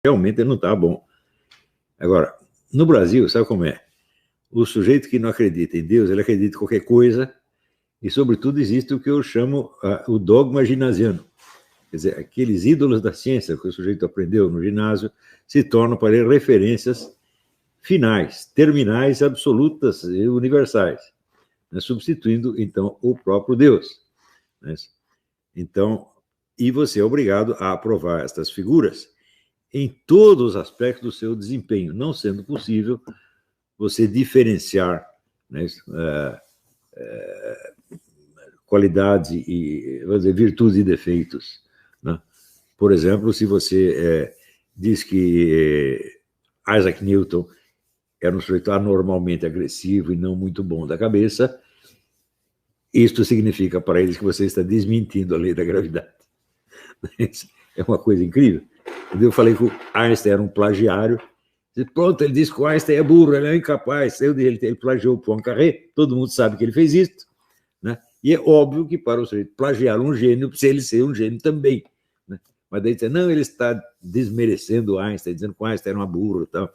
realmente não está bom. Agora, no Brasil, sabe como é? O sujeito que não acredita em Deus, ele acredita em qualquer coisa, e, sobretudo, existe o que eu chamo o dogma ginasiano. Quer dizer, aqueles ídolos da ciência que o sujeito aprendeu no ginásio se tornam para ele referências finais, terminais, absolutas e universais, né? Substituindo, então, o próprio Deus. Né? Então, e você é obrigado a aprovar estas figuras em todos os aspectos do seu desempenho, não sendo possível você diferenciar, né, qualidades e, vamos dizer, virtudes e defeitos. Né? Por exemplo, se você diz que Isaac Newton era um sujeito anormalmente agressivo e não muito bom da cabeça, isto significa para eles que você está desmentindo a lei da gravidade. É uma coisa incrível. Eu falei que o Einstein era um plagiário. Pronto, ele disse que o Einstein é burro, ele é incapaz. Ele plagiou o Poincaré, todo mundo sabe que ele fez isso. Né? E é óbvio que para o sujeito plagiar um gênio, precisa ele ser um gênio também. Né? Mas daí diz, não, ele está desmerecendo o Einstein, dizendo que o Einstein era uma burro. Tal.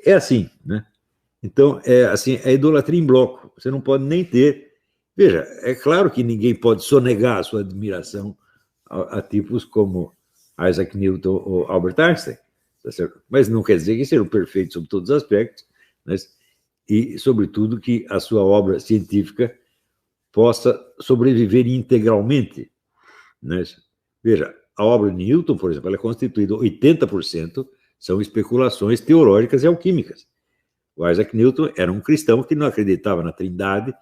É assim, né? Então, é idolatria em bloco. Você não pode nem ter... Veja, é claro que ninguém pode sonegar a sua admiração a tipos como Isaac Newton ou Albert Einstein, tá certo? Mas não quer dizer que sejam perfeitos sob todos os aspectos, né? E, sobretudo, que a sua obra científica possa sobreviver integralmente. Né? Veja, a obra de Newton, por exemplo, ela é constituída 80% são especulações teológicas e alquímicas. O Isaac Newton era um cristão que não acreditava na Trindade,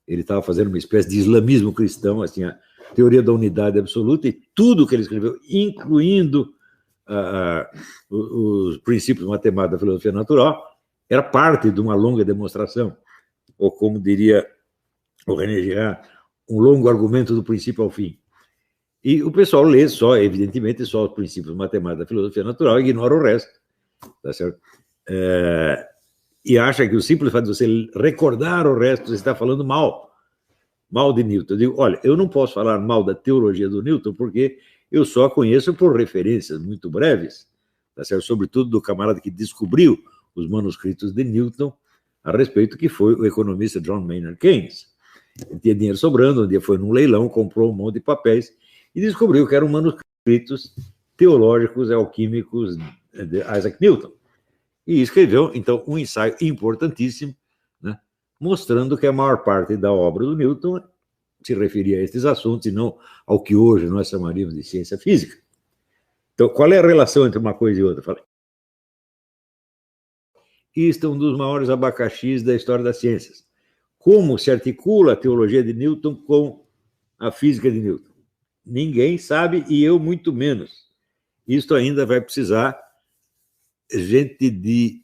ele estava fazendo uma espécie de islamismo cristão, assim, a teoria da unidade absoluta, e tudo que ele escreveu, incluindo os princípios matemáticos da filosofia natural, era parte de uma longa demonstração, ou como diria o René Girard, um longo argumento do princípio ao fim. E o pessoal lê só, evidentemente, só os princípios matemáticos da filosofia natural e ignora o resto, tá certo? E acha que o simples fato de você recordar o resto, você está falando mal de Newton. Eu digo, olha, eu não posso falar mal da teologia do Newton porque eu só conheço por referências muito breves, tá certo? Sobretudo do camarada que descobriu os manuscritos de Newton a respeito, que foi o economista John Maynard Keynes. Ele tinha dinheiro sobrando, um dia foi num leilão, comprou um monte de papéis e descobriu que eram manuscritos teológicos e alquímicos de Isaac Newton. E escreveu, então, um ensaio importantíssimo, né, mostrando que a maior parte da obra do Newton se referia a estes assuntos e não ao que hoje nós chamaríamos de ciência física. Então, qual é a relação entre uma coisa e outra? Isto é um dos maiores abacaxis da história das ciências. Como se articula a teologia de Newton com a física de Newton? Ninguém sabe, e eu muito menos. Isto ainda vai precisar gente de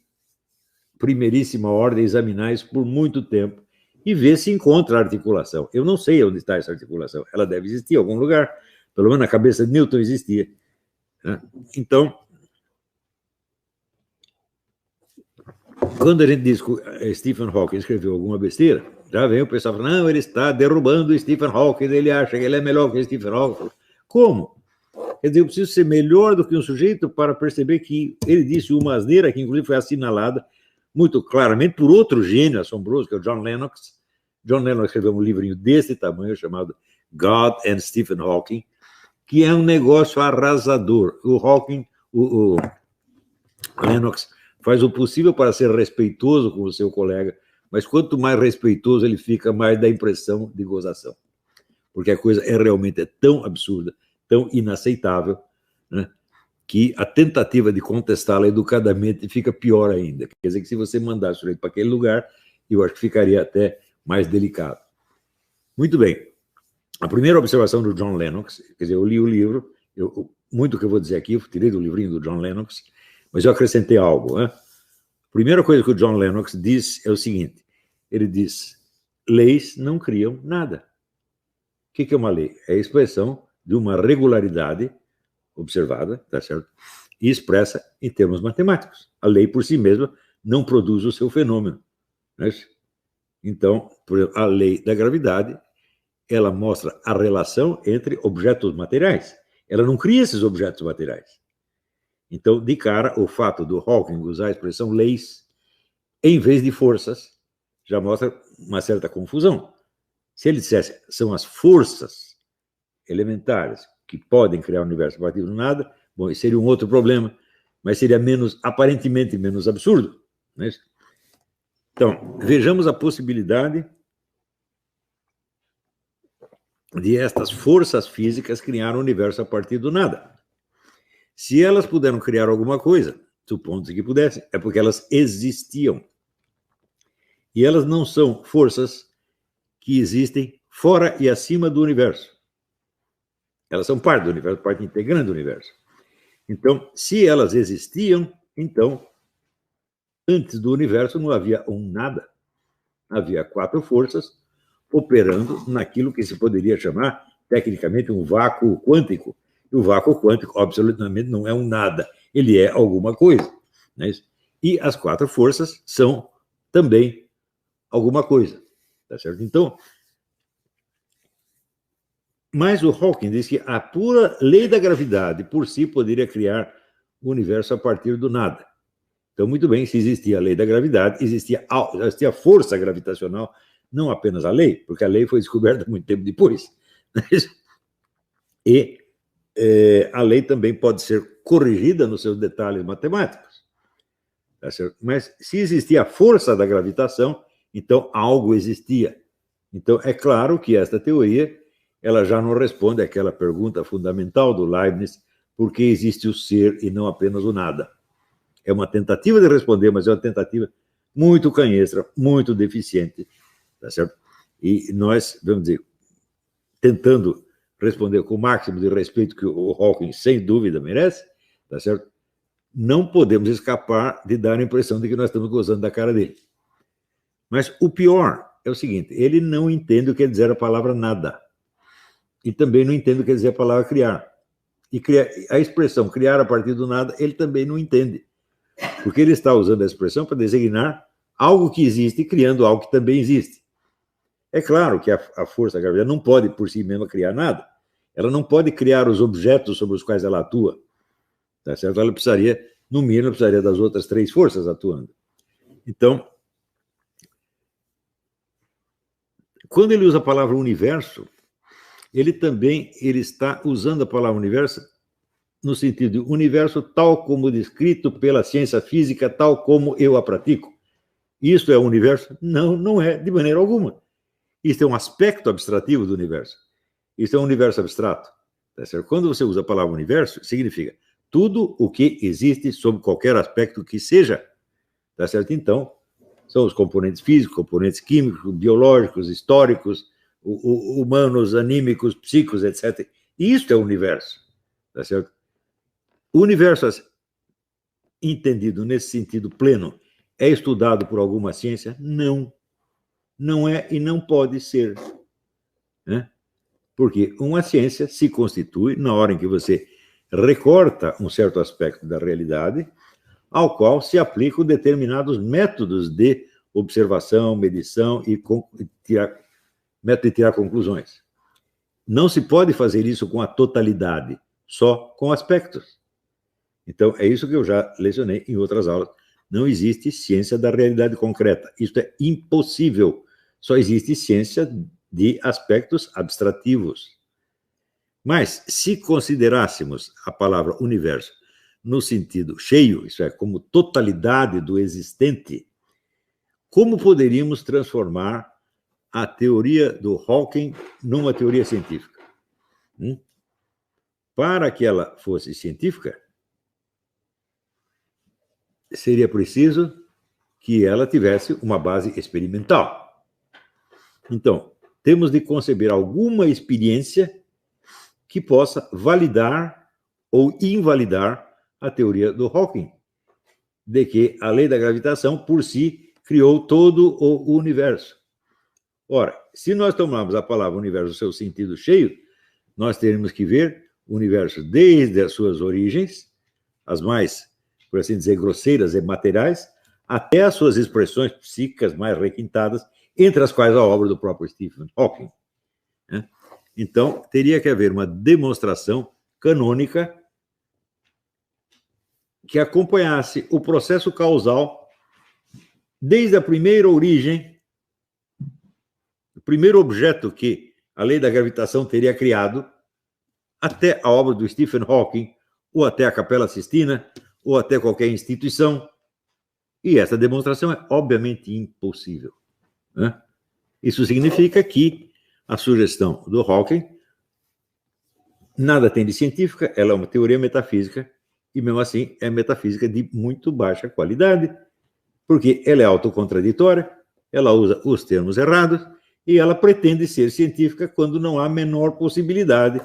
primeiríssima ordem examinar isso por muito tempo e ver se encontra articulação. Eu não sei onde está essa articulação. Ela deve existir em algum lugar. Pelo menos na cabeça de Newton existia. Né? Então, quando a gente diz que Stephen Hawking escreveu alguma besteira, já vem o pessoal falando, não, ele está derrubando Stephen Hawking, ele acha que ele é melhor que Stephen Hawking. Como? Quer dizer, eu preciso ser melhor do que um sujeito para perceber que ele disse uma asneira, que inclusive foi assinalada muito claramente por outro gênio assombroso, que é o John Lennox. John Lennox escreveu um livrinho desse tamanho, chamado God and Stephen Hawking, que é um negócio arrasador. O Hawking, o Lennox, faz o possível para ser respeitoso com o seu colega, mas quanto mais respeitoso ele fica, mais dá impressão de gozação. Porque a coisa realmente tão absurda, tão inaceitável, né, que a tentativa de contestá-la educadamente fica pior ainda. Quer dizer que se você mandar o sujeito para aquele lugar, eu acho que ficaria até mais delicado. Muito bem. A primeira observação do John Lennox, quer dizer, eu li o livro, muito que eu vou dizer aqui, eu tirei do livrinho do John Lennox, mas eu acrescentei algo. Né? A primeira coisa que o John Lennox diz é o seguinte, ele diz, leis não criam nada. O que é uma lei? É a expressão de uma regularidade observada, tá certo? E expressa em termos matemáticos. A lei por si mesma não produz o seu fenômeno. Né? Então, por exemplo, a lei da gravidade, ela mostra a relação entre objetos materiais. Ela não cria esses objetos materiais. Então, de cara, o fato do Hawking usar a expressão leis em vez de forças já mostra uma certa confusão. Se ele dissesse são as forças elementares que podem criar o universo a partir do nada, bom, isso seria um outro problema, mas seria aparentemente menos absurdo, não é isso? Então, vejamos a possibilidade de estas forças físicas criar o universo a partir do nada. Se elas puderam criar alguma coisa, supondo-se que pudessem, é porque elas existiam. E elas não são forças que existem fora e acima do universo. Elas são parte do universo, parte integrante do universo. Então, se elas existiam, então, antes do universo não havia um nada. Havia 4 forças operando naquilo que se poderia chamar, tecnicamente, um vácuo quântico. E o vácuo quântico, absolutamente, não é um nada. Ele é alguma coisa. Não é isso? E as 4 forças são também alguma coisa. Tá certo? Então, mas o Hawking diz que a pura lei da gravidade, por si, poderia criar o universo a partir do nada. Então, muito bem, se existia a lei da gravidade, existia a força gravitacional, não apenas a lei, porque a lei foi descoberta muito tempo depois. E a lei também pode ser corrigida nos seus detalhes matemáticos. Tá certo? Mas se existia a força da gravitação, então algo existia. Então, é claro que esta teoria ela já não responde àquela pergunta fundamental do Leibniz, por que existe o ser e não apenas o nada? É uma tentativa de responder, mas é uma tentativa muito canhestra, muito deficiente, tá certo? E nós, vamos dizer, tentando responder com o máximo de respeito que o Hawking, sem dúvida, merece, tá certo? Não podemos escapar de dar a impressão de que nós estamos gozando da cara dele. Mas o pior é o seguinte, ele não entende o que quer dizer a palavra nada. E também não entende o que quer dizer a palavra criar. E a expressão criar a partir do nada, ele também não entende. Porque ele está usando a expressão para designar algo que existe, criando algo que também existe. É claro que a força da gravidade não pode, por si mesma, criar nada. Ela não pode criar os objetos sobre os quais ela atua. Tá certo? Ela precisaria, no mínimo, precisaria das outras 3 forças atuando. Então, quando ele usa a palavra universo, ele está usando a palavra universo no sentido de universo tal como descrito pela ciência física, tal como eu a pratico. Isso é o universo? Não, não é, de maneira alguma. Isso é um aspecto abstrativo do universo. Isso é um universo abstrato. Tá certo? Quando você usa a palavra universo, significa tudo o que existe sob qualquer aspecto que seja. Tá certo? Então, são os componentes físicos, componentes químicos, biológicos, históricos, humanos, anímicos, psíquicos, etc. Isso é o universo. Tá certo? O universo, entendido nesse sentido pleno, é estudado por alguma ciência? Não. Não é e não pode ser. Né? Porque uma ciência se constitui na hora em que você recorta um certo aspecto da realidade, ao qual se aplicam determinados métodos de observação, medição e método de tirar conclusões. Não se pode fazer isso com a totalidade, só com aspectos. Então, é isso que eu já lecionei em outras aulas. Não existe ciência da realidade concreta. Isso é impossível. Só existe ciência de aspectos abstrativos. Mas, se considerássemos a palavra universo no sentido cheio, isso é, como totalidade do existente, como poderíamos transformar a teoria do Hawking numa teoria científica? Para que ela fosse científica, seria preciso que ela tivesse uma base experimental. Então, temos de conceber alguma experiência que possa validar ou invalidar a teoria do Hawking, de que a lei da gravitação, por si, criou todo o universo. Ora, se nós tomarmos a palavra universo no seu sentido cheio, nós teremos que ver o universo desde as suas origens, as mais, por assim dizer, grosseiras e materiais, até as suas expressões psíquicas mais requintadas, entre as quais a obra do próprio Stephen Hawking. Então, teria que haver uma demonstração canônica que acompanhasse o processo causal desde a primeira origem, o primeiro objeto que a lei da gravitação teria criado, até a obra do Stephen Hawking, ou até a Capela Sistina, ou até qualquer instituição. E essa demonstração é obviamente impossível, né? Isso significa que a sugestão do Hawking nada tem de científica, ela é uma teoria metafísica, e mesmo assim é metafísica de muito baixa qualidade, porque ela é autocontraditória, ela usa os termos errados, e ela pretende ser científica quando não há a menor possibilidade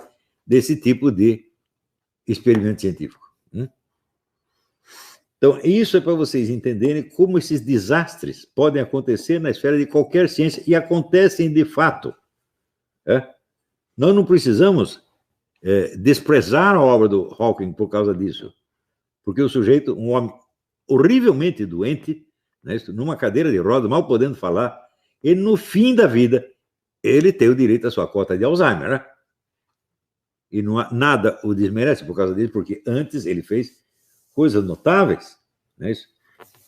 desse tipo de experimento científico. Então, isso é para vocês entenderem como esses desastres podem acontecer na esfera de qualquer ciência, e acontecem de fato. Nós não precisamos desprezar a obra do Hawking por causa disso, porque o sujeito, um homem horrivelmente doente, né, numa cadeira de rodas, mal podendo falar, e no fim da vida, ele tem o direito à sua cota de Alzheimer, né? E não há, nada o desmerece por causa disso, porque antes ele fez coisas notáveis, né?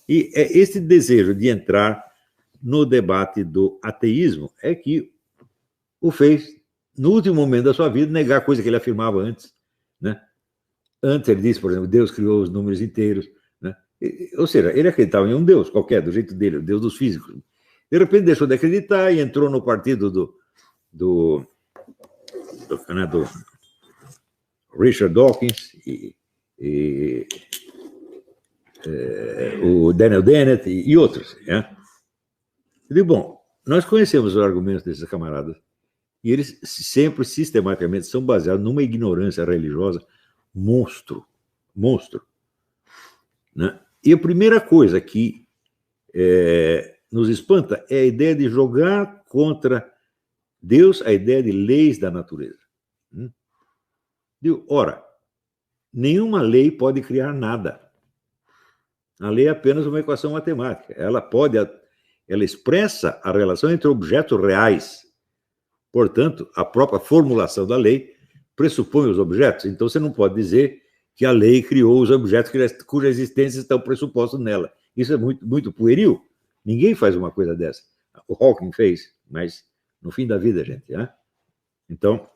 E esse desejo de entrar no debate do ateísmo é que o fez, no último momento da sua vida, negar a coisa que ele afirmava antes, né? Antes ele disse, por exemplo, Deus criou os números inteiros, né? Ou seja, ele acreditava em um Deus qualquer, do jeito dele, o Deus dos físicos. De repente deixou de acreditar e entrou no partido do Richard Dawkins o Daniel Dennett e outros. Né? Eu digo, bom, nós conhecemos os argumentos desses camaradas e eles sempre, sistematicamente, são baseados numa ignorância religiosa monstro. Né? E a primeira coisa que nos espanta é a ideia de jogar contra Deus a ideia de leis da natureza. Ora, nenhuma lei pode criar nada. A lei é apenas uma equação matemática. Ela expressa a relação entre objetos reais. Portanto, a própria formulação da lei pressupõe os objetos. Então, você não pode dizer que a lei criou os objetos cuja existência está pressuposta nela. Isso é muito, muito pueril. Ninguém faz uma coisa dessa. O Hawking fez, mas no fim da vida, gente. Né? Então,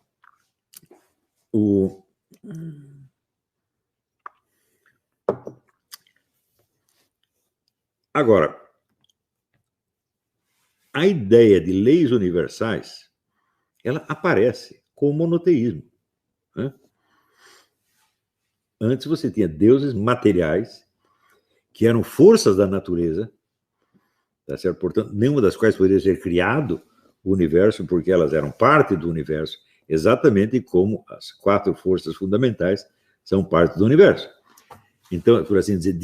agora, a ideia de leis universais, ela aparece com o monoteísmo. Né? Antes você tinha deuses materiais que eram forças da natureza, tá certo? Portanto, nenhuma das quais poderia ser criado o universo, porque elas eram parte do universo, exatamente como as 4 forças fundamentais são parte do universo. Então, por assim dizer,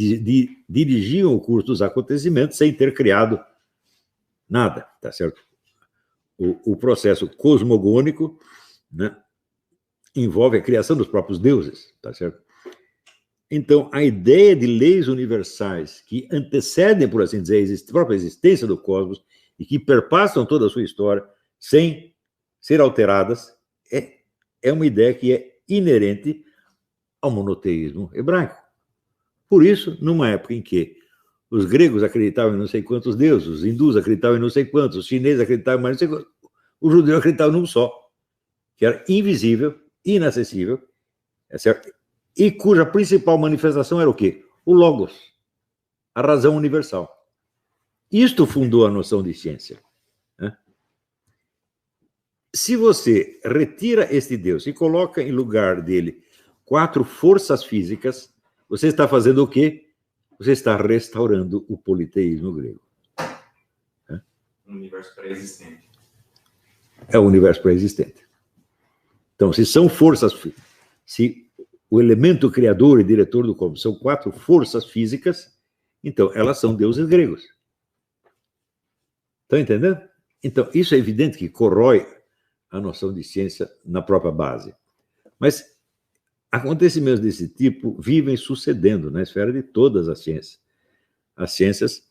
dirigiam o curso dos acontecimentos sem ter criado nada, tá certo? O processo cosmogônico, né, envolve a criação dos próprios deuses, tá certo? Então, a ideia de leis universais que antecedem, por assim dizer, a própria existência do cosmos e que perpassam toda a sua história sem ser alteradas, é uma ideia que é inerente ao monoteísmo hebraico. Por isso, numa época em que os gregos acreditavam em não sei quantos deuses, os hindus acreditavam em não sei quantos, os chineses acreditavam em mais não sei quantos, os judeus acreditavam num só, que era invisível, inacessível, é certo? E cuja principal manifestação era o quê? O Logos, a razão universal. Isto fundou a noção de ciência. Né? Se você retira este Deus e coloca em lugar dele 4 forças físicas, você está fazendo o quê? Você está restaurando o politeísmo grego. Um universo pré-existente. É o universo pré-existente. Então, se são forças... Se o elemento criador e diretor do cosmos são 4 forças físicas, então elas são deuses gregos. Estão entendendo? Então, isso é evidente que corrói a noção de ciência na própria base. Mas acontecimentos desse tipo vivem sucedendo na esfera de todas as ciências. As ciências,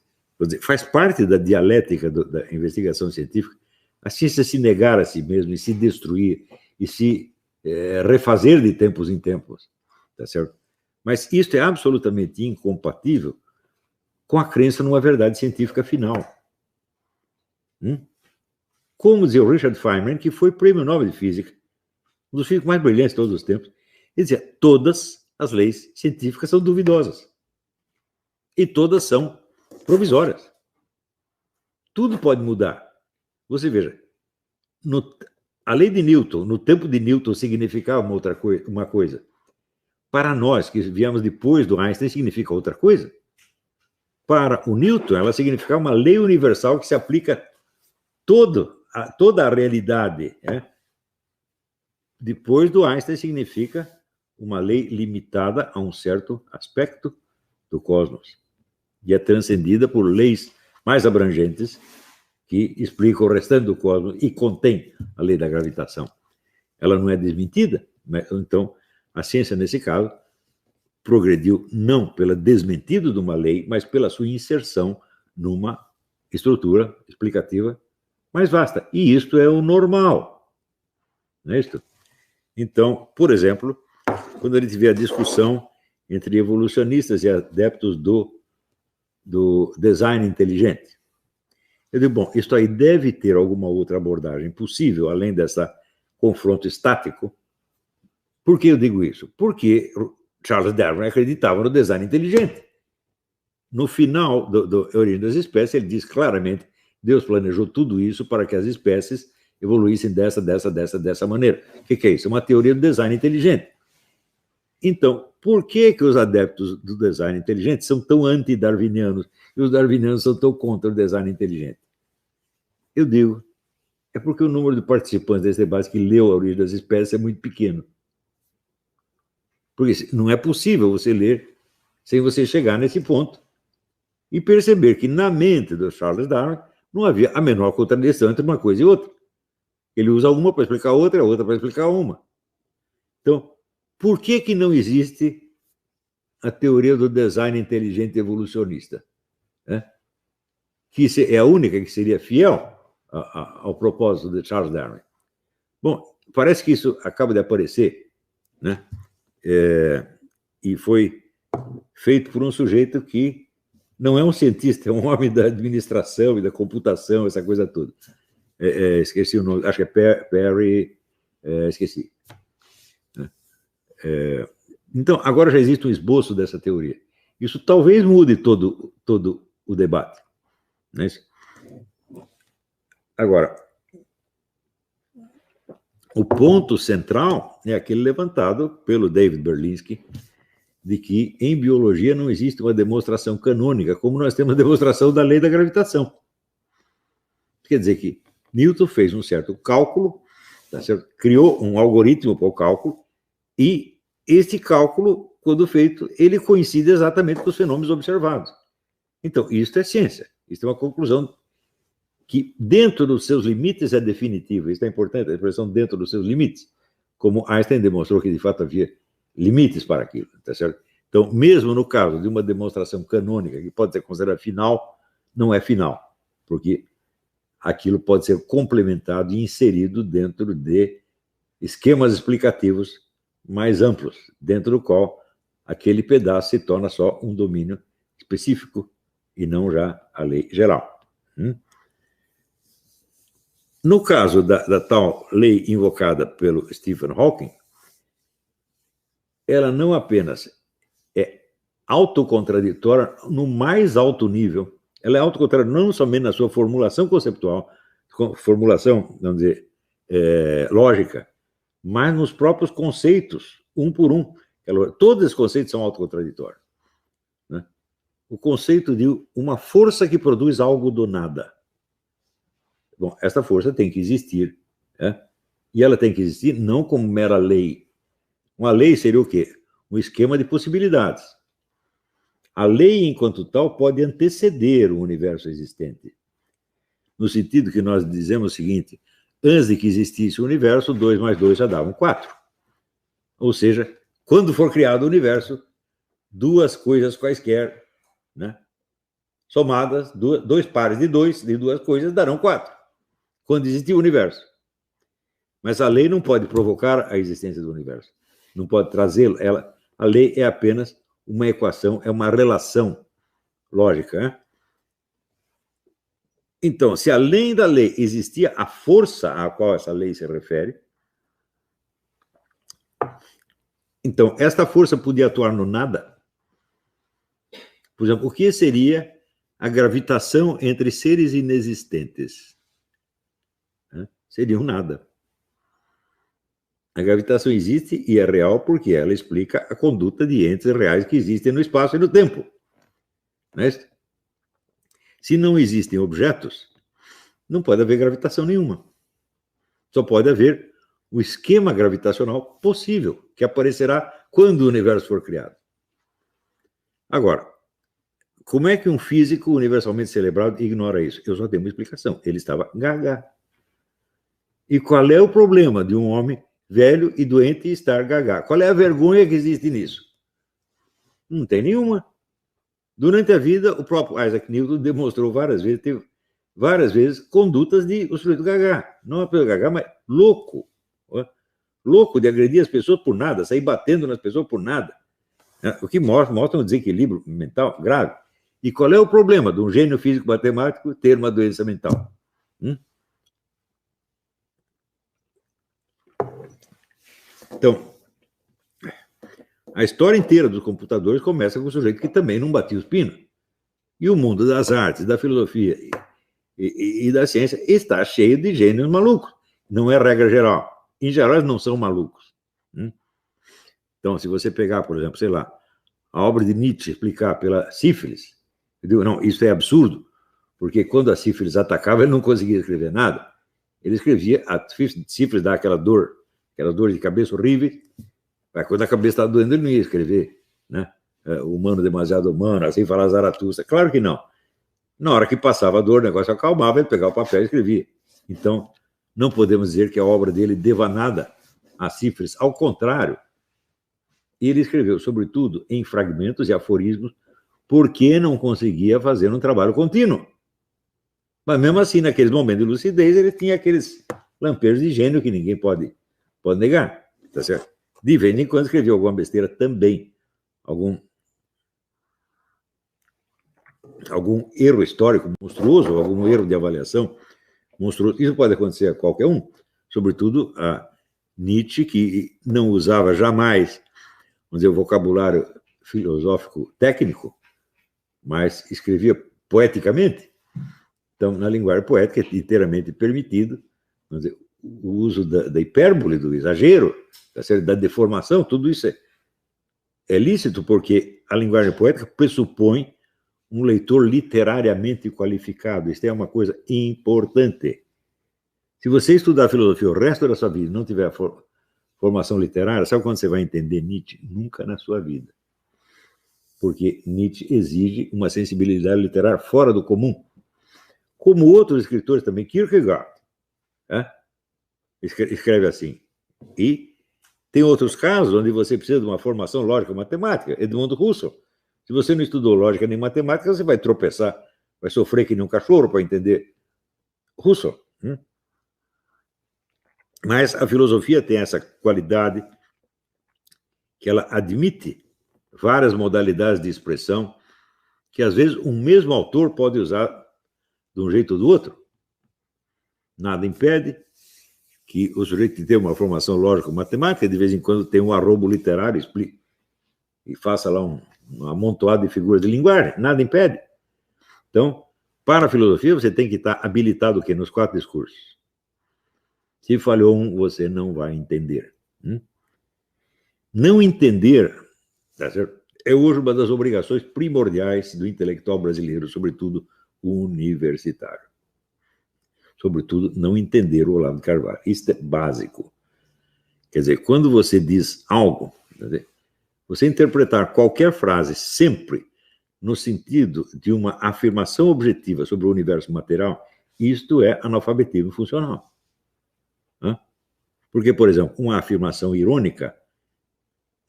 faz parte da dialética da investigação científica, a ciência se negar a si mesma e se destruir e se refazer de tempos em tempos, tá certo? Mas isso é absolutamente incompatível com a crença numa verdade científica final. Como dizia o Richard Feynman, que foi prêmio Nobel de Física, um dos físicos mais brilhantes de todos os tempos, ele dizia, todas as leis científicas são duvidosas. E todas são provisórias. Tudo pode mudar. Você veja, a lei de Newton, no tempo de Newton, significava uma coisa. Para nós, que viemos depois do Einstein, significa outra coisa. Para o Newton, ela significava uma lei universal que se aplica a toda a realidade. Depois do Einstein, significa uma lei limitada a um certo aspecto do cosmos. E é transcendida por leis mais abrangentes que explicam o restante do cosmos e contém a lei da gravitação. Ela não é desmentida, então a ciência, nesse caso, progrediu não pela desmentida de uma lei, mas pela sua inserção numa estrutura explicativa mais vasta. E isto é o normal. Não é isto? Então, por exemplo, quando a gente vê a discussão entre evolucionistas e adeptos do design inteligente, eu digo, bom, isso aí deve ter alguma outra abordagem possível, além dessa confronto estático. Por que eu digo isso? Porque Charles Darwin acreditava no design inteligente. No final do Origem das Espécies, ele diz claramente, Deus planejou tudo isso para que as espécies evoluíssem dessa maneira. O que é isso? É uma teoria do design inteligente. Então, por que os adeptos do design inteligente são tão anti-darwinianos e os darwinianos são tão contra o design inteligente? Eu digo, é porque o número de participantes desse debate que leu A Origem das Espécies é muito pequeno. Porque não é possível você ler sem você chegar nesse ponto e perceber que na mente do Charles Darwin não havia a menor contradição entre uma coisa e outra. Ele usa uma para explicar outra, a outra para explicar uma. Então, por que não existe a teoria do design inteligente evolucionista? Que é a única que seria fiel ao propósito de Charles Darwin. Bom, parece que isso acaba de aparecer, né? E foi feito por um sujeito que não é um cientista, é um homem da administração e da computação, essa coisa toda. Esqueci o nome, acho que é Perry, esqueci. Então, agora já existe um esboço dessa teoria. Isso talvez mude todo o debate. Não é isso? Agora, o ponto central é aquele levantado pelo David Berlinski, de que em biologia não existe uma demonstração canônica, como nós temos a demonstração da lei da gravitação. Quer dizer que Newton fez um certo cálculo, tá certo? Criou um algoritmo para o cálculo, e este cálculo, quando feito, ele coincide exatamente com os fenômenos observados. Então, isso é ciência. Isso é uma conclusão que, dentro dos seus limites, é definitiva. Isso é importante, a expressão dentro dos seus limites. Como Einstein demonstrou que, de fato, havia limites para aquilo, tá certo? Então, mesmo no caso de uma demonstração canônica, que pode ser considerada final, não é final, porque aquilo pode ser complementado e inserido dentro de esquemas explicativos mais amplos, dentro do qual aquele pedaço se torna só um domínio específico e não já a lei geral. No caso da tal lei invocada pelo Stephen Hawking, ela não apenas é autocontraditória no mais alto nível, ela é autocontraditória não somente na sua formulação conceitual, formulação, vamos dizer, lógica, mas nos próprios conceitos, um por um. Todos os conceitos são autocontraditórios. Né? O conceito de uma força que produz algo do nada. Bom, essa força tem que existir. E ela tem que existir não como mera lei. Uma lei seria o quê? Um esquema de possibilidades. A lei, enquanto tal, pode anteceder o universo existente. No sentido que nós dizemos o seguinte: antes de que existisse o universo, 2 mais 2 já davam 4. Ou seja, quando for criado o universo, duas coisas quaisquer, né, somadas, 2 pares de duas coisas, darão 4. Quando existir o universo. Mas a lei não pode provocar a existência do universo. Não pode trazê-lo. a lei é apenas uma equação, é uma relação lógica, né? Então, se além da lei existia a força a qual essa lei se refere, então, esta força podia atuar no nada? Por exemplo, o que seria a gravitação entre seres inexistentes? Seria um nada. A gravitação existe e é real porque ela explica a conduta de entes reais que existem no espaço e no tempo. Não é isso? Se não existem objetos, não pode haver gravitação nenhuma. Só pode haver o esquema gravitacional possível, que aparecerá quando o universo for criado. Agora, como é que um físico universalmente celebrado ignora isso? Eu só tenho uma explicação. Ele estava gaga. E qual é o problema de um homem velho e doente estar gaga? Qual é a vergonha que existe nisso? Não tem nenhuma. Durante a vida, o próprio Isaac Newton demonstrou várias vezes, teve várias vezes condutas de o sujeito gaga. Não apenas gaga, mas louco. Louco de agredir as pessoas por nada, sair batendo nas pessoas por nada. O que mostra um desequilíbrio mental grave. E qual é o problema de um gênio físico-matemático ter uma doença mental? Então, a história inteira dos computadores começa com o sujeito que também não batia os pinos. E o mundo das artes, da filosofia e da ciência está cheio de gênios malucos. Não é regra geral. Em geral, eles não são malucos. Então, se você pegar, por exemplo, sei lá, a obra de Nietzsche explicar pela sífilis, eu digo, não, isso é absurdo, porque quando a sífilis atacava, ele não conseguia escrever nada. Ele escrevia, a sífilis dá aquela dor de cabeça horrível, mas quando a cabeça estava doendo, ele não ia escrever, né? Humano demasiado humano, assim falar Zaratustra. Claro que não. Na hora que passava a dor, o negócio acalmava, ele pegava o papel e escrevia. Então, não podemos dizer que a obra dele deva nada a sífilis. Ao contrário, ele escreveu, sobretudo, em fragmentos e aforismos, porque não conseguia fazer um trabalho contínuo. Mas, mesmo assim, naqueles momentos de lucidez, ele tinha aqueles lampejos de gênio que ninguém pode negar. Tá certo? De vez em quando escreveu alguma besteira também. Algum erro histórico monstruoso, algum erro de avaliação monstruoso. Isso pode acontecer a qualquer um, sobretudo a Nietzsche, que não usava jamais, vamos dizer, o vocabulário filosófico técnico, mas escrevia poeticamente. Então, na linguagem poética é inteiramente permitido, vamos dizer, o uso da hipérbole, do exagero, da deformação, tudo isso é lícito, porque a linguagem poética pressupõe um leitor literariamente qualificado. Isso é uma coisa importante. Se você estudar filosofia o resto da sua vida e não tiver formação literária, sabe quando você vai entender Nietzsche? Nunca na sua vida. Porque Nietzsche exige uma sensibilidade literária fora do comum. Como outros escritores também, Kierkegaard escreve assim. E tem outros casos onde você precisa de uma formação lógica matemática. Edmund Husserl. Se você não estudou lógica nem matemática, você vai tropeçar, vai sofrer que nem um cachorro para entender Husserl. Mas a filosofia tem essa qualidade que ela admite várias modalidades de expressão que, às vezes, um mesmo autor pode usar de um jeito ou do outro. Nada impede que o sujeito tenha uma formação lógico-matemática, de vez em quando tenha um arrobo literário, explique, e faça lá um amontoado de figuras de linguagem. Nada impede. Então, para a filosofia, você tem que estar habilitado o quê? Nos 4 discursos. Se falhou um, você não vai entender. Não entender, tá certo? É hoje uma das obrigações primordiais do intelectual brasileiro, sobretudo universitário. Sobretudo, não entender o Olavo de Carvalho. Isso é básico. Quer dizer, quando você diz algo, você interpretar qualquer frase sempre no sentido de uma afirmação objetiva sobre o universo material, isto é analfabetismo funcional. Porque, por exemplo, uma afirmação irônica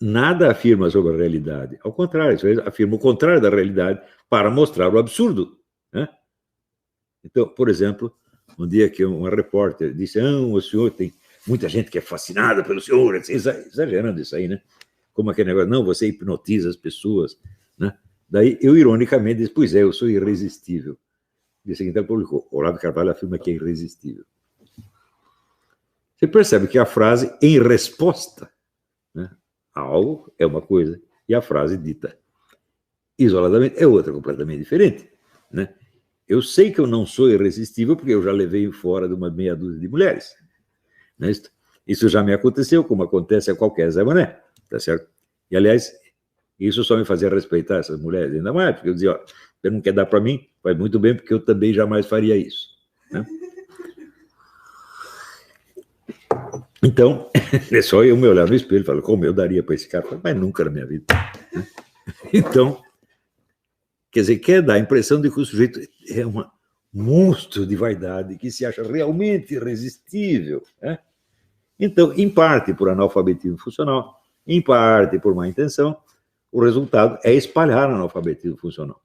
nada afirma sobre a realidade. Ao contrário, isso afirma o contrário da realidade para mostrar o absurdo. Então, por exemplo, um dia que uma repórter disse: o senhor tem muita gente que é fascinada pelo senhor, exagerando isso aí, né? como aquele negócio, não, você hipnotiza as pessoas, né? Daí eu, ironicamente, disse, pois é, eu sou irresistível. E seguinte, ele publicou, Olavo de Carvalho afirma que é irresistível. Você percebe que a frase em resposta, né, a algo é uma coisa, e a frase dita isoladamente é outra, completamente diferente, né? Eu sei que eu não sou irresistível porque eu já levei fora de uma meia dúzia de mulheres, né? Isso já me aconteceu, como acontece a qualquer Zé Mané, tá certo? E, aliás, isso só me fazia respeitar essas mulheres ainda mais, porque eu dizia, ó, você não quer dar para mim? Faz muito bem, porque eu também jamais faria isso, né? Então, é só eu me olhar no espelho e falar, como eu daria para esse cara? Mas nunca na minha vida. Então, quer dizer, quer dar a impressão de que o sujeito é um monstro de vaidade, que se acha realmente irresistível, né? Então, em parte por analfabetismo funcional, em parte por má intenção, o resultado é espalhar analfabetismo funcional.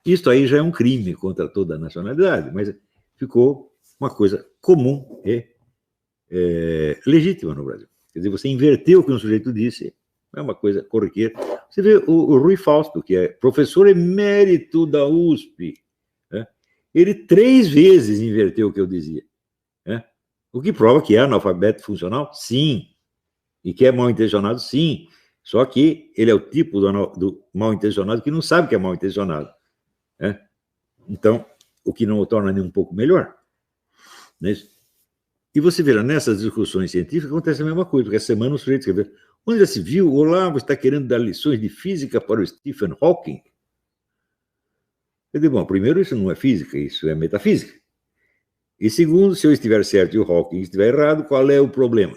Isto aí já é um crime contra toda a nacionalidade, mas ficou uma coisa comum e legítima no Brasil. Quer dizer, você inverteu o que um sujeito disse, é uma coisa corriqueira. Você vê o Rui Fausto, que é professor emérito da USP, né? Ele 3 vezes inverteu o que eu dizia, né? O que prova que é analfabeto funcional? Sim. E que é mal intencionado? Sim. Só que ele é o tipo do mal intencionado que não sabe que é mal intencionado, né? Então, o que não o torna nem um pouco melhor, né? E você vê, nessas discussões científicas acontece a mesma coisa, porque essa semana o sujeito escreveu, onde já se viu, o Olavo está querendo dar lições de física para o Stephen Hawking? Eu digo, bom, primeiro, isso não é física, isso é metafísica. E segundo, se eu estiver certo e o Hawking estiver errado, qual é o problema?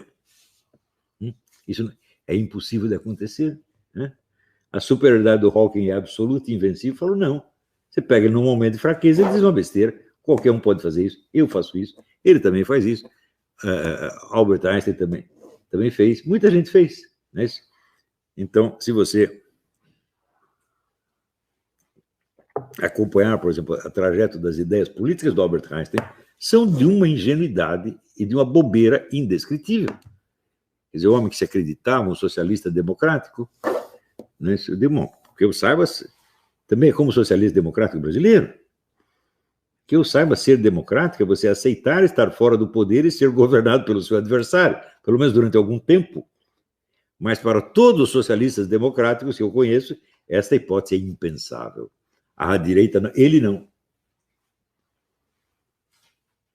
Isso é impossível de acontecer, né? A superioridade do Hawking é absoluta e invencível. Falou, não. Você pega ele num momento de fraqueza e diz uma besteira. Qualquer um pode fazer isso. Eu faço isso. Ele também faz isso. Albert Einstein também fez. Muita gente fez, né? Então, se você acompanhar, por exemplo, a trajetória das ideias políticas do Albert Einstein, são de uma ingenuidade e de uma bobeira indescritível. Quer dizer, o homem que se acreditava, um socialista democrático, né? Que eu saiba, também é como socialista democrático brasileiro. Que eu saiba, ser democrático é você aceitar estar fora do poder e ser governado pelo seu adversário, pelo menos durante algum tempo. Mas para todos os socialistas democráticos que eu conheço, esta hipótese é impensável. A direita, não, ele não.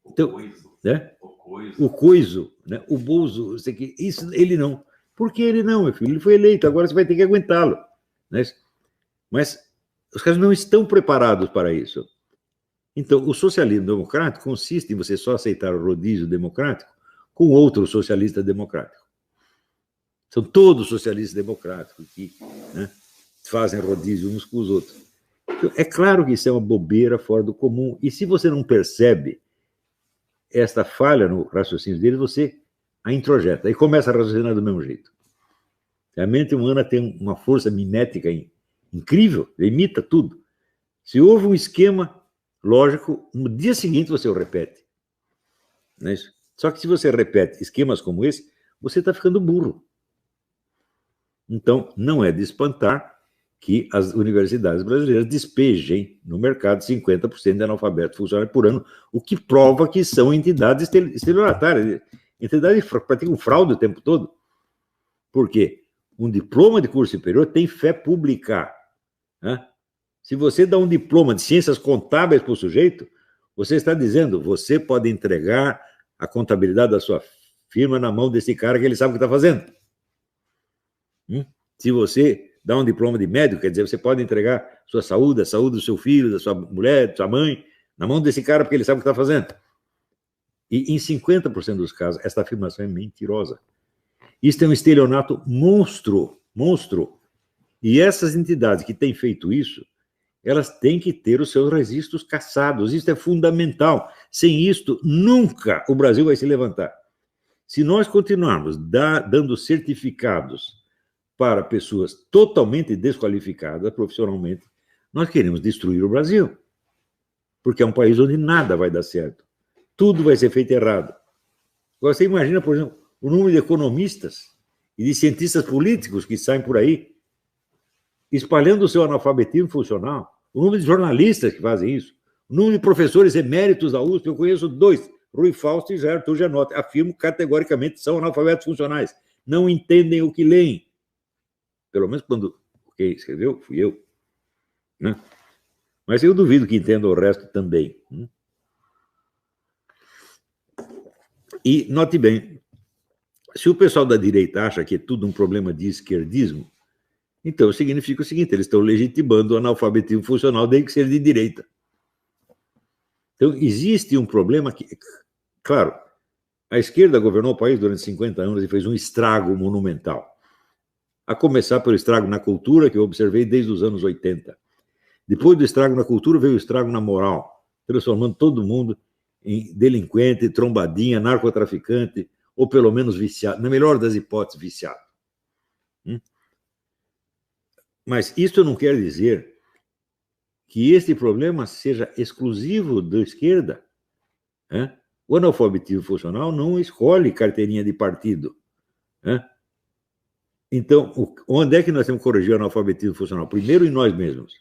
Então, né? O Coiso, né? O Bozo, isso ele não. Por que ele não, meu filho? Ele foi eleito, agora você vai ter que aguentá-lo, né? Mas os caras não estão preparados para isso. Então, o socialismo democrático consiste em você só aceitar o rodízio democrático com outro socialista democrático. São todos socialistas democráticos que, né, fazem rodízio uns com os outros. Então, é claro que isso é uma bobeira fora do comum. E se você não percebe esta falha no raciocínio deles, você a introjeta e começa a raciocinar do mesmo jeito. A mente humana tem uma força mimética incrível, imita tudo. Se houve um esquema lógico, no dia seguinte você o repete. Não é isso? Só que se você repete esquemas como esse, você está ficando burro. Então, não é de espantar que as universidades brasileiras despejem no mercado 50% de analfabetos funcionários por ano, o que prova que são entidades estelionatárias, entidades que praticam fraude o tempo todo. Por quê? Um diploma de curso superior tem fé pública, né? Se você dá um diploma de ciências contábeis para o sujeito, você está dizendo, você pode entregar a contabilidade da sua firma na mão desse cara que ele sabe o que está fazendo. Se você dá um diploma de médico, quer dizer, você pode entregar sua saúde, a saúde do seu filho, da sua mulher, da sua mãe, na mão desse cara porque ele sabe o que está fazendo. E em 50% dos casos, essa afirmação é mentirosa. Isso é um estelionato monstro. E essas entidades que têm feito isso, elas têm que ter os seus registros cassados. Isso é fundamental. Sem isto, nunca o Brasil vai se levantar. Se nós continuarmos dando certificados para pessoas totalmente desqualificadas profissionalmente, nós queremos destruir o Brasil. Porque é um país onde nada vai dar certo. Tudo vai ser feito errado. Agora, você imagina, por exemplo, o número de economistas e de cientistas políticos que saem por aí espalhando o seu analfabetismo funcional, o número de jornalistas que fazem isso, o número de professores eméritos da USP, eu conheço 2, Rui Fausto e Jair Turgenotti, afirmo categoricamente que são analfabetos funcionais, não entendem o que leem. Pelo menos quando quem escreveu fui eu. Né? Mas eu duvido que entenda o resto também. E note bem, se o pessoal da direita acha que é tudo um problema de esquerdismo, então significa o seguinte, eles estão legitimando o analfabetismo funcional, desde que seja de direita. Então, existe um problema que, claro, a esquerda governou o país durante 50 anos e fez um estrago monumental. A começar pelo estrago na cultura, que eu observei desde os anos 80. Depois do estrago na cultura, veio o estrago na moral, transformando todo mundo em delinquente, trombadinha, narcotraficante, ou pelo menos viciado, na melhor das hipóteses, viciado. Mas isso não quer dizer que este problema seja exclusivo da esquerda. O analfabetismo funcional não escolhe carteirinha de partido. Então, onde é que nós temos que corrigir o analfabetismo funcional? Primeiro em nós mesmos.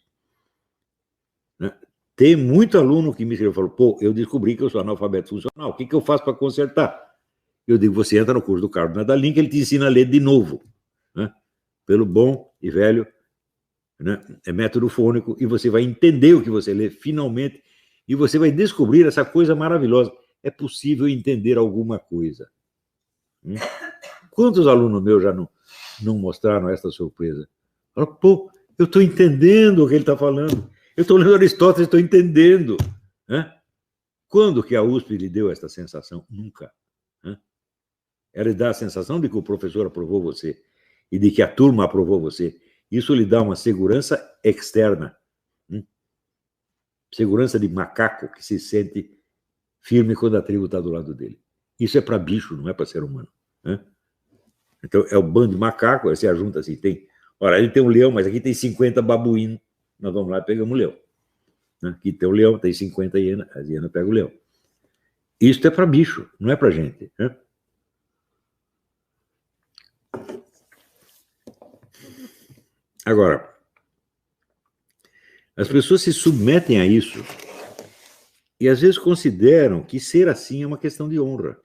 Tem muito aluno que me escreveu e falou, pô, eu descobri que eu sou analfabeto funcional, o que eu faço para consertar? Eu digo, você entra no curso do Carlos Nadalim, que ele te ensina a ler de novo, pelo bom e velho método fônico, e você vai entender o que você lê, finalmente, e você vai descobrir essa coisa maravilhosa. É possível entender alguma coisa. Quantos alunos meus já não mostraram essa surpresa? Falaram, pô, eu estou entendendo o que ele está falando. Eu estou lendo Aristóteles, estou entendendo. Quando que a USP lhe deu essa sensação? Nunca. Ela lhe dá a sensação de que o professor aprovou você e de que a turma aprovou você. Isso lhe dá uma segurança externa. Segurança de macaco que se sente firme quando a tribo está do lado dele. Isso é para bicho, não é para ser humano. Então, é o bando de macaco, aí você ajunta assim, olha, ele tem um leão, mas aqui tem 50 babuínos. Nós vamos lá e pegamos o leão. Aqui tem o leão, tem 50 hienas, a hiena pega o leão. Isso é para bicho, não é para gente. Agora, as pessoas se submetem a isso e às vezes consideram que ser assim é uma questão de honra.